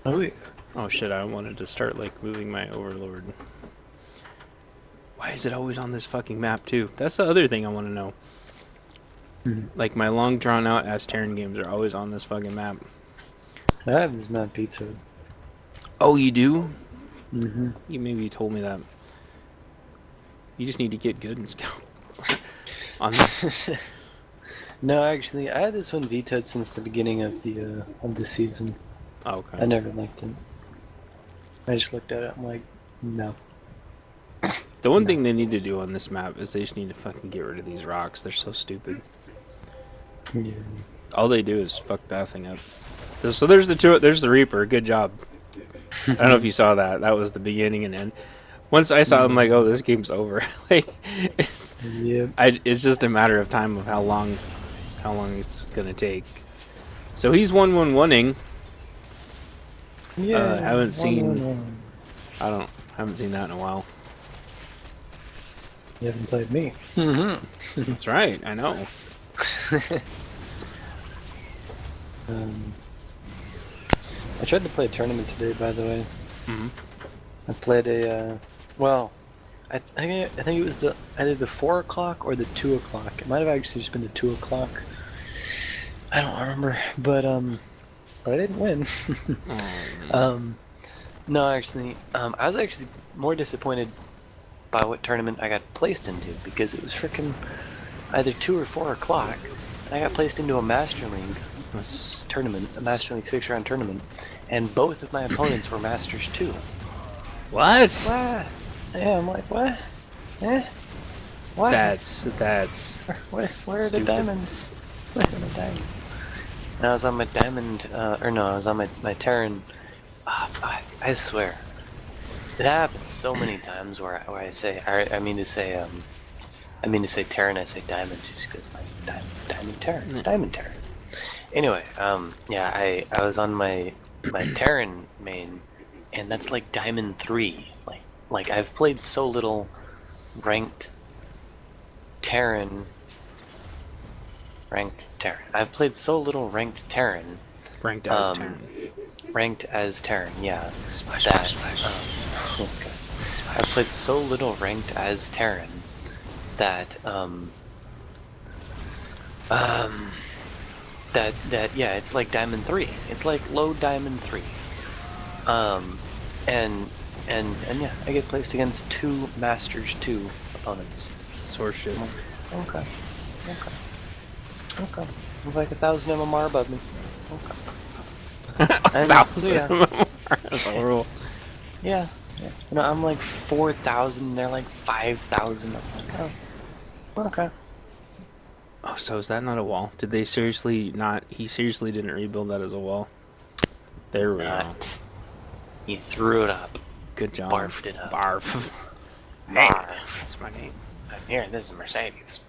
Oh yeah. Oh shit, I wanted to start like moving my overlord. Why is it always on this fucking map too? That's the other thing I want to know. Mhm. Like my long drawn out ass Terran games are always on this fucking map. I have this map pizza. Oh, you do? Mm-hmm. You told me that. You just need to get good and scout on that. No, actually, I had this one vetoed since the beginning of the season. Oh, okay. I never liked it. I just looked at it. I'm like, no, The one no. thing they need to do on this map is they just need to fucking get rid of these rocks. They're so stupid. Yeah. All they do is fuck that thing up. So there's the two. There's the Reaper. Good job. I don't know if you saw that. That was the beginning and end. Once I saw, it, I'm like, oh, this game's over. Like, Yep. it's just a matter of time of how long it's gonna take. So he's 1-1-1ing. Yeah. Haven't seen. 1-1-1. Haven't seen that in a while. You haven't played me. Mm-hmm. That's right. I know. um, I tried to play a tournament today, by the way. Mm-hmm. I played a, I think it was either the 4 o'clock or the 2 o'clock. It might have actually just been the 2 o'clock. I don't remember, but I didn't win. No, actually, I was actually more disappointed by what tournament I got placed into because it was freaking either 2 or 4 o'clock. And I got placed into a Master League tournament, a Master League 6-round tournament, and both of my opponents were Masters 2. What? What? Yeah, I'm like, what? Eh? What? That's Where are the stupid. diamonds? Where are the diamonds? And I was on my diamond, I was on my Terran. I swear, it happens so many times where I say, I mean to say Terran, I say diamond just because like diamond Terran. Anyway, yeah, I was on my Terran main, and that's like diamond 3. Like I've played so little ranked Terran. I've played so little ranked Terran. Ranked as Terran. Ranked as Terran, yeah. Splash, That, splash, splash. okay. I've played so little ranked as Terran that that yeah, it's like Diamond 3. It's like low Diamond 3. And yeah, I get placed against 2 Masters 2 opponents. Source shit. Okay. It's like 1,000 MMR above me. Okay. And, 1,000. yeah. That's horrible. Yeah. You know, I'm like 4,000, they're like 5,000. I'm like, oh, okay. Oh, so is that not a wall? Did they seriously not? He seriously didn't rebuild that as a wall. There we go. He threw it up. Good job. Barfed it up. Barf. Hey, Barf. that's my name. I'm here, this is Mercedes.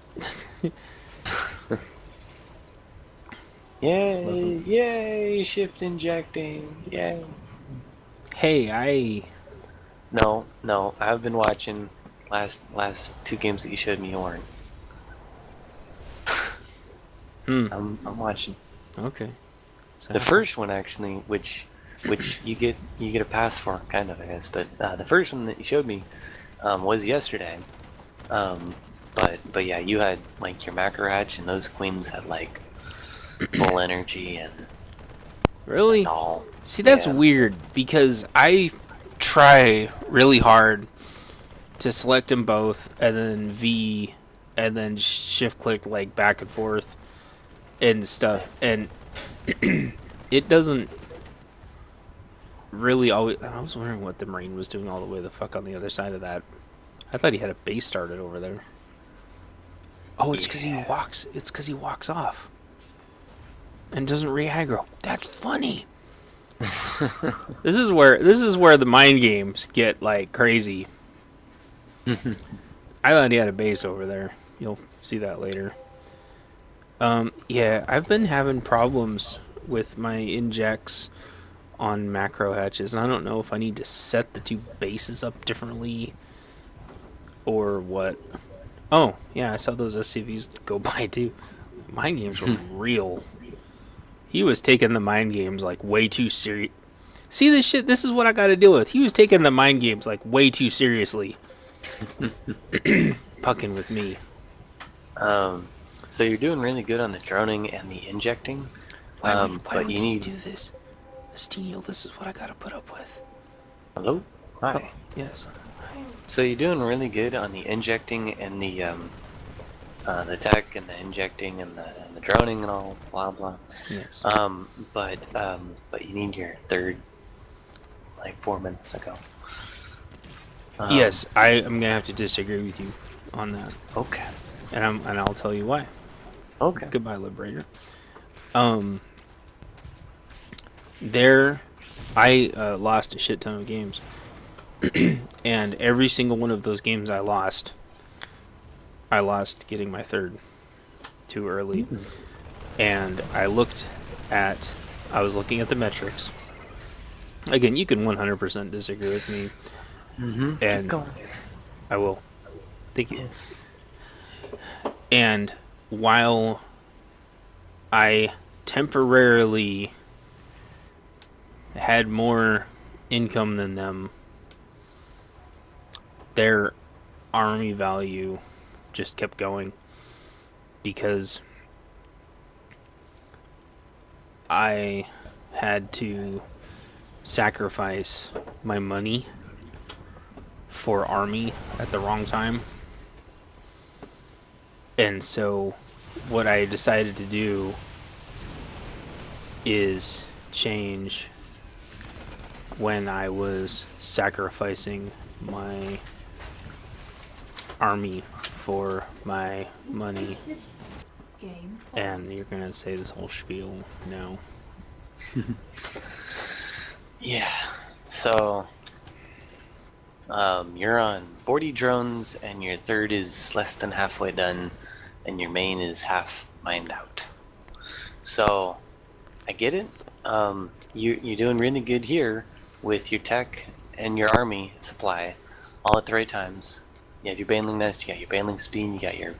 Yay, shift injecting, yay. Hey, No, I've been watching last 2 games that you showed me you weren't. I'm watching. Okay. So The first one actually, which you get a pass for, kind of, I guess. But the first one that you showed me was yesterday. But yeah, you had like your macro hatch, and those queens had like full energy and really? all. See, that's Yeah. weird because I try really hard to select them both and then V and then shift click like back and forth and stuff, and it doesn't really always. I was wondering what the Marine was doing all the way the fuck on the other side of that. I thought he had a base started over there. Oh, it's because he walks. It's because he walks off and doesn't re-aggro. That's funny. This is where the mind games get like crazy. I thought he had a base over there. You'll see that later. Yeah, I've been having problems with my injects on macro hatches, and I don't know if I need to set the 2 bases up differently or what. Oh, yeah, I saw those SCVs go by too. Mind games were real. He was taking the mind games like way too See this shit? This is what I got to deal with. He was taking the mind games like way too seriously. Fucking with me. So you're doing really good on the droning and the injecting. Why but would you need. do this? Steel, this is what I got to put up with. Hello? Hi. Oh, yes. So you're doing really good on the injecting and the tech and the injecting and the droning and all blah blah. Yes. But you need your third like 4 minutes ago. Yes, I am gonna have to disagree with you on that, Okay. and I'll tell you why. Okay. Goodbye, Liberator. There, I lost a shit ton of games, and every single one of those games I lost getting my third too early. And I was looking at the metrics. Again, you can 100% disagree with me, Mm-hmm. and Keep going. I will. Thank you. Yes. And while I temporarily had more income than them, their army value just kept going because I had to sacrifice my money for army at the wrong time. And so what I decided to do is change when I was sacrificing my army for my money. And you're gonna say this whole spiel now. Yeah. So you're on 40 drones and your third is less than halfway done and your main is half mined out. So I get it. You're doing really good here with your tech and your army supply all at the right times. You have your baneling nest, you got your baneling speed, you got your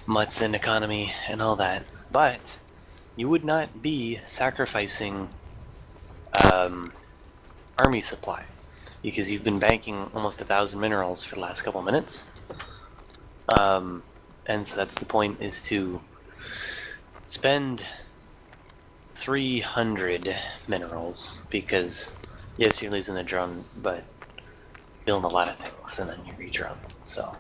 mutts and economy and all that. But you would not be sacrificing army supply because you've been banking almost 1,000 minerals for the last couple minutes. And so that's the point, is to spend 300 minerals because yes, you're losing the drone, but building a lot of things and then you re-drone. So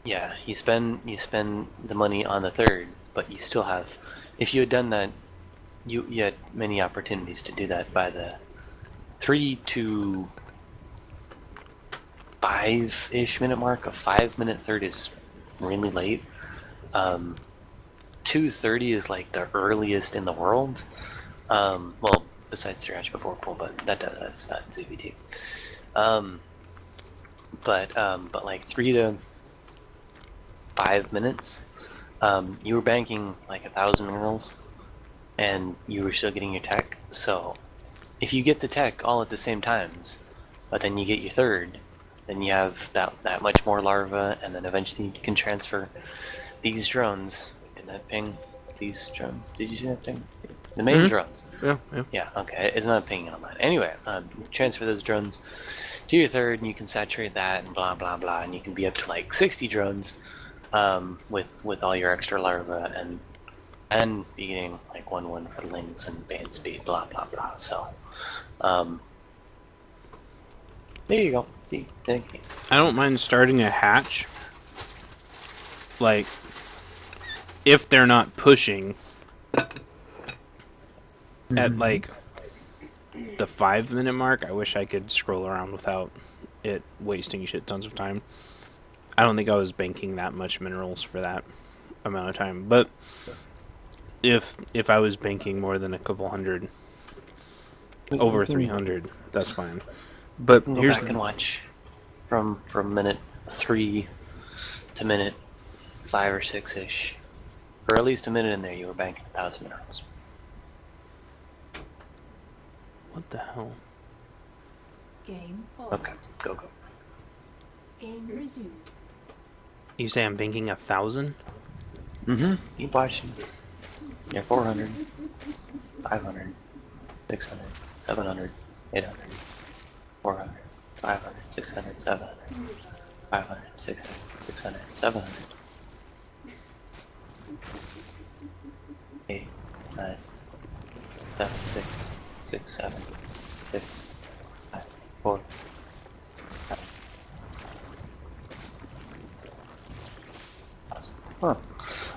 yeah, you spend the money on the third, but you still have, if you had done that, you had many opportunities to do that by the 3 to 5-ish minute mark. A 5-minute third is really late. 2:30 is like the earliest in the world. Well, besides Thrash before pull, but that's not ZvT. But like 3 to 5 minutes, you were banking like 1,000 minerals, and you were still getting your tech. So if you get the tech all at the same times, but then you get your third, then you have that much more larva, and then eventually you can transfer these drones. Did that ping? These drones? Did you see that thing? The main drones. Yeah. Yeah, okay. It's not pinging on mine. Anyway, transfer those drones to your third, and you can saturate that, and blah, blah, blah, and you can be up to like 60 drones with all your extra larvae, and be getting like 1-1 for lings and band speed, blah, blah, blah. So, there you go. See, thank you. I don't mind starting a hatch. Like, if they're not pushing at like the 5-minute mark, I wish I could scroll around without it wasting shit tons of time. I don't think I was banking that much minerals for that amount of time, but if I was banking more than a couple hundred, over 300, that's fine. But Go here's back and watch from minute 3 to minute 5 or 6-ish, or at least a minute in there. You were banking 1,000 minerals. what the hell? Game paused. Okay, go. Game resumed. You say I'm banking 1,000? Mm-hmm. Keep watching. Yeah, 400. 500, 600, 700, 800, 400, 500, 600, 700, 500, 600, 600, 700, 8, 9, 7, 6, 6, 7, 6, 5, 4, 5. Huh.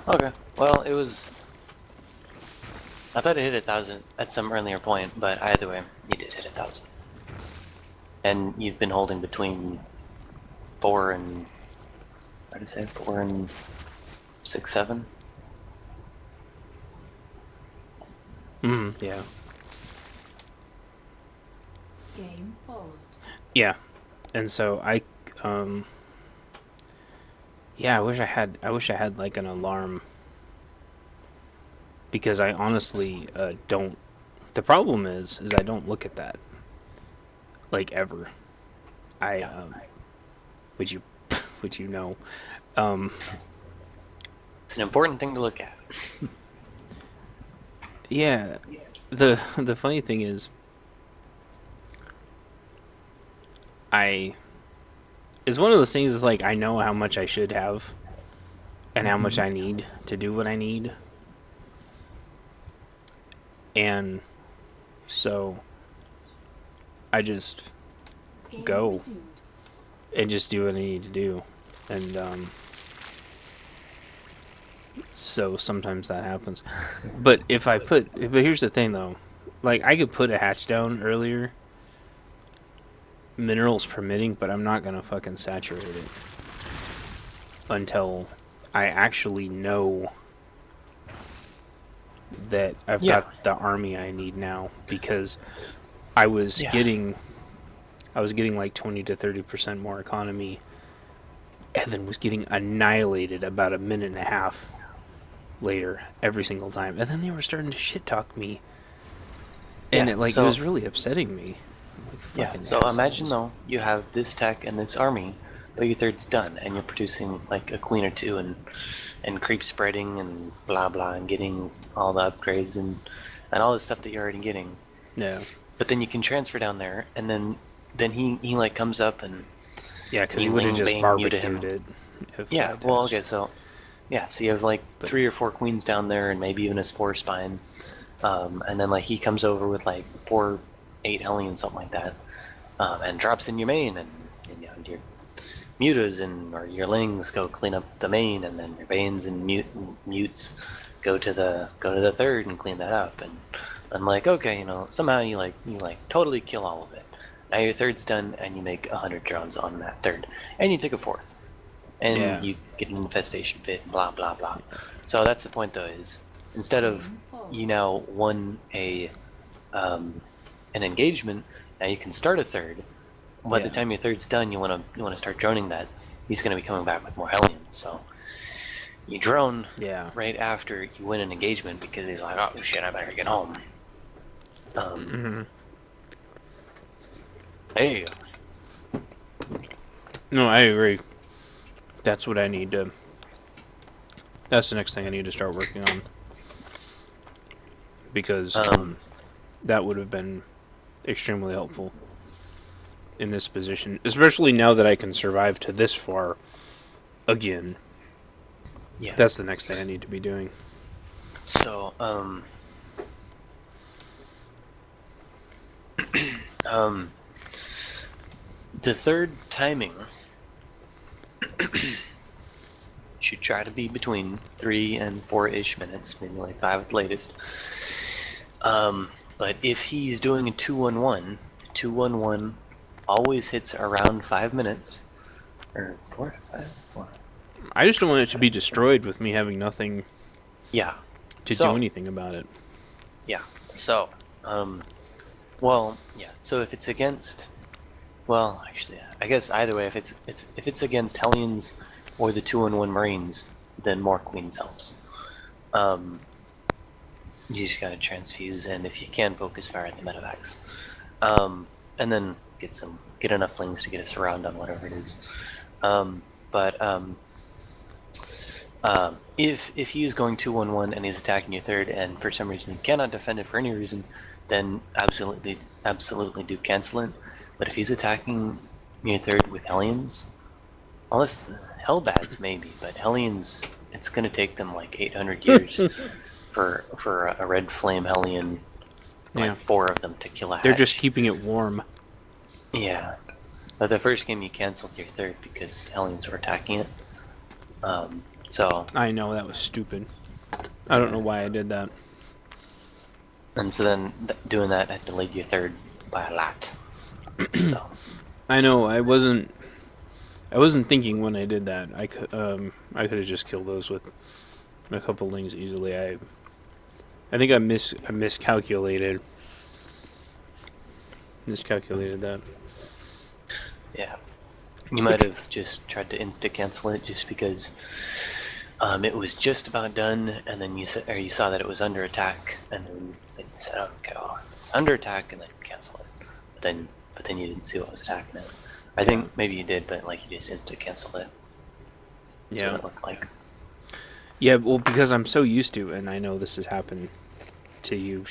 Okay. Well, it was. I thought it hit 1,000 at some earlier point, but either way, you did hit 1,000. And you've been holding between 4 and. What did I say? 4 and 6, 7? Yeah. Game paused. Yeah. And so yeah, I wish I had like an alarm, because I honestly don't. The problem is I don't look at that, like, ever. Which you which you know. It's an important thing to look at. Yeah. The funny thing is, it's one of those things, is like, I know how much I should have and how much I need to do what I need. And so I just Game go resumed. and just do what I need to do. And so sometimes that happens. But but here's the thing though. Like, I could put a hatch down earlier, minerals permitting, but I'm not gonna fucking saturate it until I actually know that I've got the army I need now, because I was getting like 20 to 30% more economy, and then was getting annihilated about a minute and a half later every single time, and then they were starting to shit talk me, and it was really upsetting me. Like, so assholes. imagine though, you have this tech and this army, but your third's done, and you're producing like a queen or two, and creep spreading and blah blah, and getting all the upgrades and all the stuff that you're already getting. Yeah. But then you can transfer down there, and then he like comes up and yeah, because he would have just barbecued it. So you have like 3 or 4 queens down there, and maybe even a spore spine, and then like he comes over with like 4-8 hellions, something like that, and drops in your main, and your mutas or your lings go clean up the main, and then your veins and mutes go to the third and clean that up. And I'm like, okay, somehow you totally kill all of it. Now your third's done, and you make 100 drones on that third, and you take a fourth, and you get an infestation fit, blah blah blah. So that's the point though, is instead of you now won an engagement, now you can start a third. By the time your third's done, you want to start droning that. He's going to be coming back with more hellions, so you drone right after you win an engagement, because he's like, oh shit, I better get home. There you go. No, I agree. That's what I need to. That's the next thing I need to start working on, because that would have been extremely helpful in this position, especially now that I can survive to this far again. Yeah, that's the next thing I need to be doing. So, the third timing should try to be between 3 and 4-ish minutes, maybe like 5 at the latest. But if he's doing a 2-1-1, 2-1-1 always hits around 5 minutes, or 4, 5, 4. I just don't want it to be destroyed with me having nothing. Yeah. To do anything about it. Yeah. So, So if it's against, I guess either way, if it's against Hellions or the 2-1 Marines, then more Queens helps. You just gotta transfuse, and if you can, focus fire at the medevacs, and then get enough lings to get us around on whatever it is. If he is going 2-1-1 and he's attacking your third, and for some reason he cannot defend it for any reason, then absolutely do cancel it. But if he's attacking your third with Hellions, unless Hellbats maybe, but Hellions, it's gonna take them like 800 years for a red flame Hellion, like Yeah. 4 of them to kill a hatch. They're just keeping it warm. Yeah. But the first game you canceled your third because Hellions were attacking it. So I know, that was stupid. I don't know why I did that. and so then doing that, I delayed your third by a lot. So I know, I wasn't thinking when I did that. I could have just killed those with a couple lings easily. I think I miscalculated that. yeah, you might have just tried to insta cancel it just because it was just about done, and then you saw that it was under attack, and then you said, okay, well, it's under attack, and then cancel it. But then you didn't see what was attacking it. I think maybe you did, but like you just insta canceled it. That's Yeah. what it looked like. Yeah, well, because I'm so used to, and I know this has happened to you.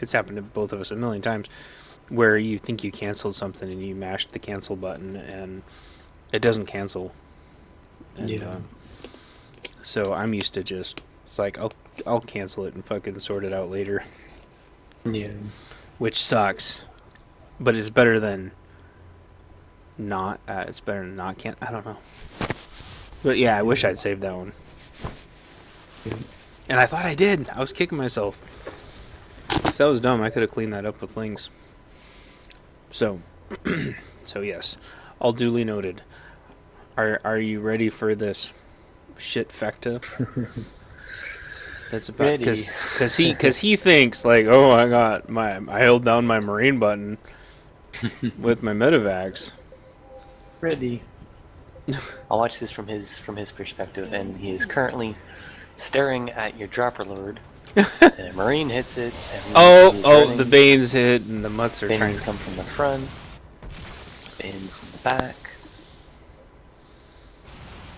It's happened to both of us a million times, where you think you canceled something and you mashed the cancel button and it doesn't cancel. And, Yeah. So I'm used to it's like I'll cancel it and fucking sort it out later, Yeah. which sucks, but it's better than not. It's better than not I don't know. But yeah, I wish I'd saved that one. And I thought I did. I was kicking myself. That was dumb. I could have cleaned that up with lings. So, so yes, all duly noted. Are you ready for this shit fecta? That's about because he thinks like, oh, I held down my marine button with my medivacs. Ready. I'll watch this from his perspective, and he is currently staring at your dropper lord. And a marine hits it. And he's running. The Banes hit, and the Mutts are trying Banes to come from the front. Banes in the back.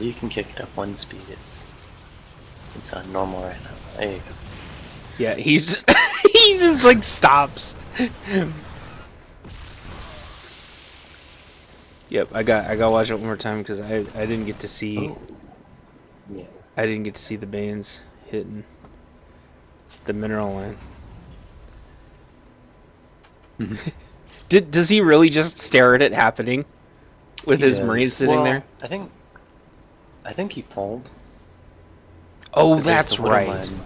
You can kick it up 1 speed. It's on normal right now. There you go. Yeah, he's just he just like stops. Yep, I got to watch it one more time because I didn't get to see Yeah. I didn't get to see the Banes hitting the mineral line. Does he really just stare at it happening with his marine sitting there? I think he pulled. Oh, 'Cause there's that's the widow right. line.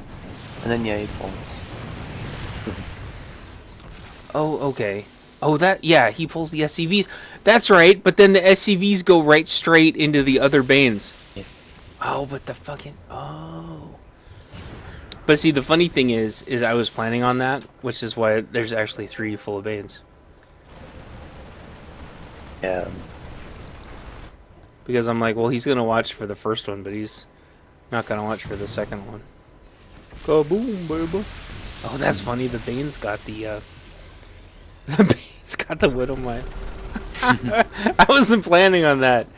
And then yeah, he pulls. Oh, okay. Oh, he pulls the SCVs. That's right, but then the SCVs go right straight into the other Banes. Yeah. Oh, but But see, the funny thing is I was planning on that, which is why there's actually 3 full of Banes. Yeah. Because I'm like, well, he's gonna watch for the first one, but he's not gonna watch for the second one. Kaboom, baby. Oh, that's funny. The Bane's got the Bane's got the Widow Mine. I wasn't planning on that.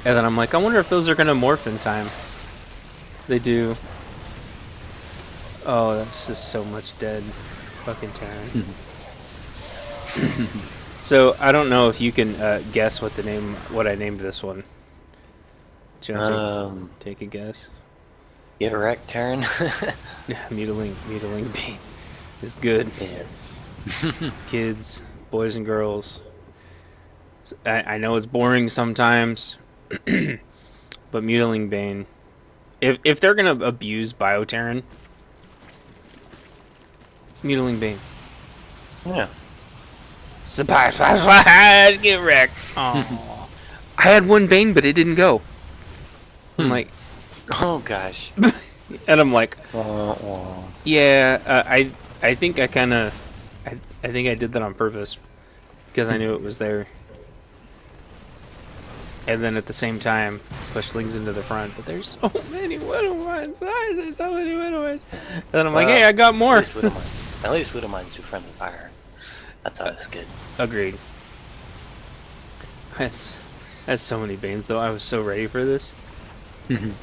And then I'm like, I wonder if those are gonna morph in time. They do. Oh, that's just so much dead fucking Terran. So I don't know if you can guess what I named this one. Do you want to take a guess? Get wrecked, Terran. Mutiling Bane is good. Yes. Kids, boys and girls. I know it's boring sometimes, but Mutiling Bane. If they're gonna abuse Bioterran, Mutiling Bane. Yeah. Surprise! Get wrecked. Aww. I had 1 Bane, but it didn't go. I'm like, Oh gosh. and I'm like, Wah. yeah. I think I kind of, I think I did that on purpose because I knew it was there. And then at the same time, push Lings into the front. But there's so many Widow Mines. Why is there so many Widow Mines? And then I'm like, hey, I got more. At least Widow Mines do friendly fire. That's always good. Agreed. That's so many Banes, though. I was so ready for this. And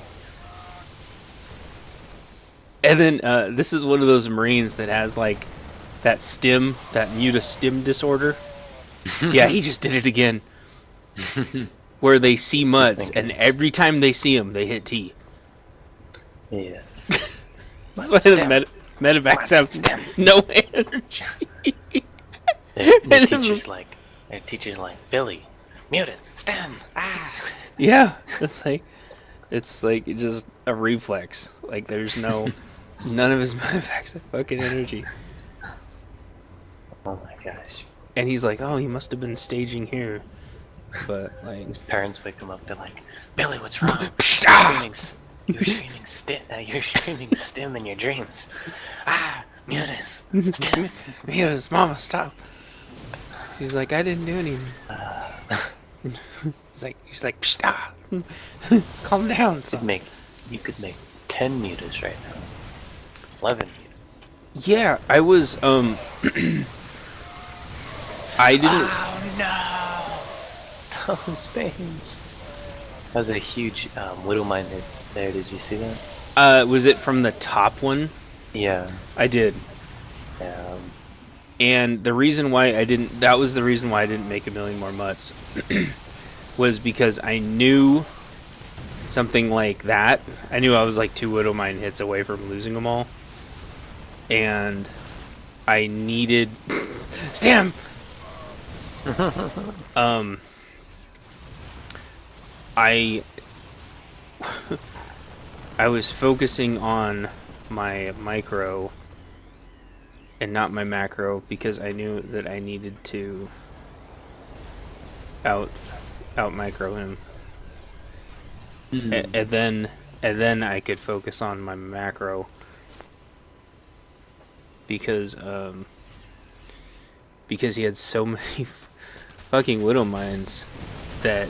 then this is one of those Marines that has like that stim, that muta stim disorder. Yeah, he just did it again. Where they see mutts, and every time they see him, they hit T. Yes. That's why the medevacs have no energy. Their teacher's like, Billy, mutus, stem, ah. Yeah, it's like just a reflex. Like there's none of his medevacs have fucking energy. Oh my gosh. And he's like, oh, he must have been staging here. But like His parents wake him up. They're like, Billy, what's wrong? You're screaming stem in your dreams. Ah, mutus, stem. Mutus, mama, stop. She's like, I didn't do anything. She's like, psh, ah. Calm down. You could make 10 mutas right now. 11 mutas. Yeah, I was I didn't. Oh no! Those veins. That was a huge widow mine there. Did you see that? Was it from the top one? Yeah. I did. And the reason why I didn't, that was the reason why I didn't make a million more mutts, was because I knew something like that. I knew I was like 2 widow mine hits away from losing them all. And I needed stem. I was focusing on my micro and not my macro because I knew that I needed to out micro him. And then I could focus on my macro because he had so many fucking widow mines that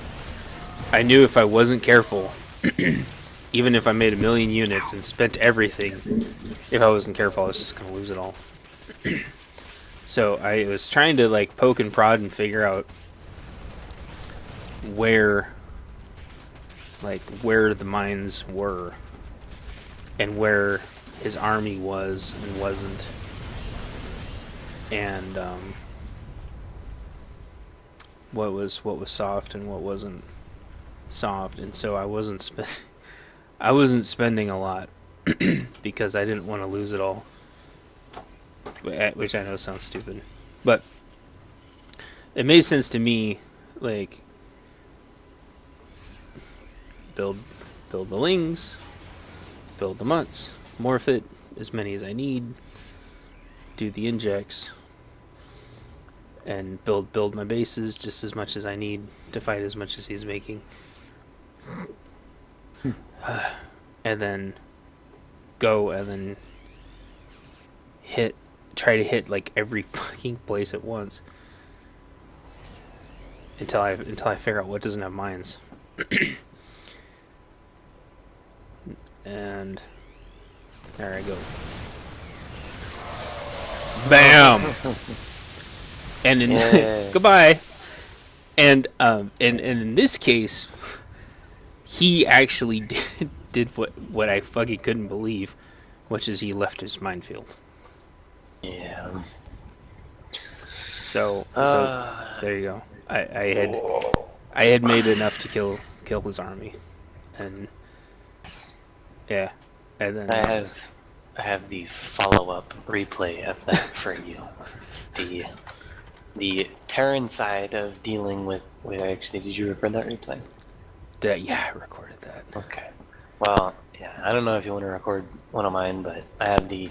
I knew if I wasn't careful, even if I made a million units and spent everything, if I wasn't careful, I was just gonna lose it all. So I was trying to like poke and prod and figure out where the mines were and where his army was and wasn't, and what was soft and what wasn't soft. And so I wasn't spending a lot because I didn't want to lose it all, which I know sounds stupid, but it made sense to me. Like, build the lings, build the mutts, morph it as many as I need, do the injects, and build my bases just as much as I need to fight as much as he's making. And then go and then try to hit like every fucking place at once until I figure out what doesn't have mines. And there I go. Bam. And in goodbye. And in this case, he actually did what I fucking couldn't believe, which is he left his minefield. Yeah. So there you go. I had made enough to kill his army, and yeah, and then I have the follow-up replay of that for you. The Terran side of dealing with. Wait, actually, did you record that replay? Yeah, I recorded that. Okay. Well, yeah, I don't know if you want to record one of mine, but I have the